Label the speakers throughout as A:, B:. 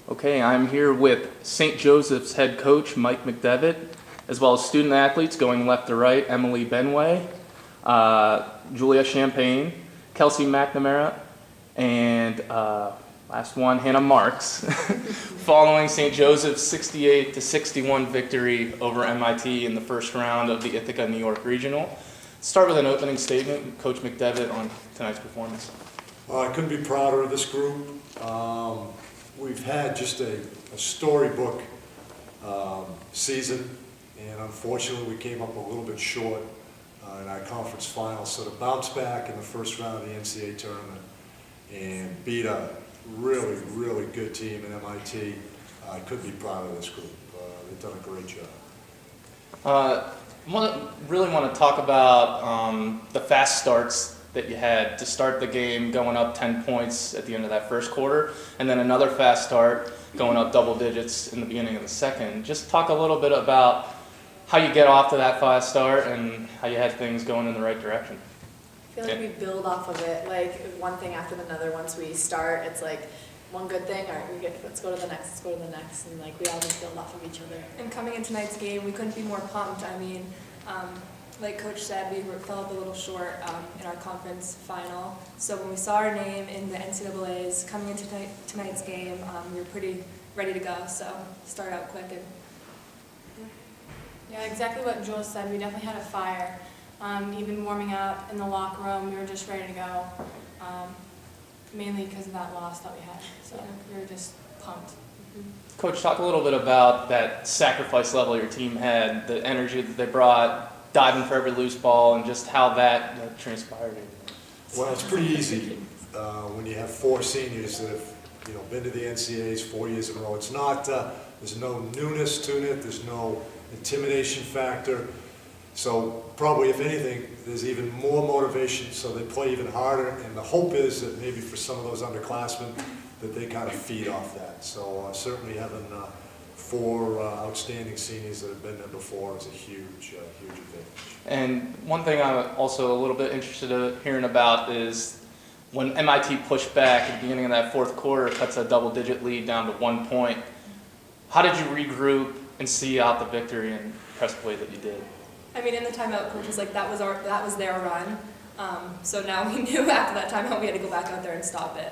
A: Okay, I'm here with St. Joseph's head coach, Mike McDevitt, as well as student athletes going left to right, Emily Benway, Julia Champagne, Kelsi McNamara, and last one, Hannah Marks, following St. Joseph's 68-61 victory over MIT in the first round of the Ithaca, New York Regional. Start with an opening statement, Coach McDevitt, on tonight's performance.
B: I couldn't be prouder of this group. We've had just a storybook season, and unfortunately we came up a little bit short in our conference final. So to bounce back in the first round of the NCAA tournament and beat a really, really good team at MIT, I couldn't be proud of this group. They've done a great job.
A: Really want to talk about the fast starts that you had to start the game, going up 10 points at the end of that first quarter, and then another fast start going up double digits in the beginning of the second. Just talk a little bit about how you get off to that fast start and how you had things going in the right direction.
C: I feel like we build off of it, like one thing after another. Once we start, it's like one good thing, all right, let's go to the next, and like we all just build off of each other.
D: And coming into tonight's game, we couldn't be more pumped. I mean, like Coach said, we fell up a little short in our conference final. So when we saw our name in the NCAAs coming into tonight's game, we were pretty ready to go. So start out quick and.
E: Yeah, exactly what Joel said. We definitely had a fire. Even warming up in the locker room, we were just ready to go. Mainly because of that loss that we had. So we were just pumped.
A: Coach, talk a little bit about that sacrifice level your team had, the energy that they brought, diving for every loose ball, and just how that transpired.
B: Well, it's pretty easy when you have four seniors that have been to the NCAAs 4 years in a row. It's not, there's no newness to it, there's no intimidation factor. So probably, if anything, there's even more motivation, so they play even harder, and the hope is that maybe for some of those underclassmen that they kind of feed off that. So certainly having four outstanding seniors that have been there before is a huge advantage. And
A: one thing I'm also a little bit interested in hearing about is when MIT pushed back at the beginning of that fourth quarter, cuts a double-digit lead down to 1 point. How did you regroup and see out the victory and press play that you did?
D: I mean, in the timeout, Coach was like, that was their run. So now we knew after that timeout we had to go back out there and stop it.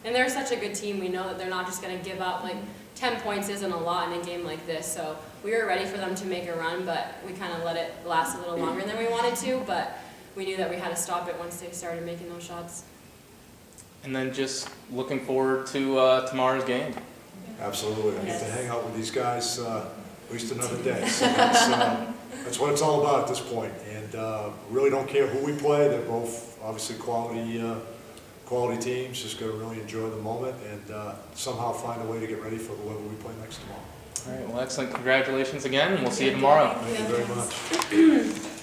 E: And they're such a good team. We know that they're not just going to give up. Like 10 points isn't a lot in a game like this. So we were ready for them to make a run, but we kind of let it last a little longer than we wanted to. But we knew that we had to stop it once they started making those shots.
A: And then just looking forward to tomorrow's game.
B: Absolutely. I get to hang out with these guys at least another day. So that's what it's all about at this point. And really don't care who we play. They're both obviously quality teams. Just got to really enjoy the moment and somehow find a way to get ready for whoever we play next tomorrow.
A: All right. Well, excellent. Congratulations again, and we'll see you tomorrow.
B: Thank you very much.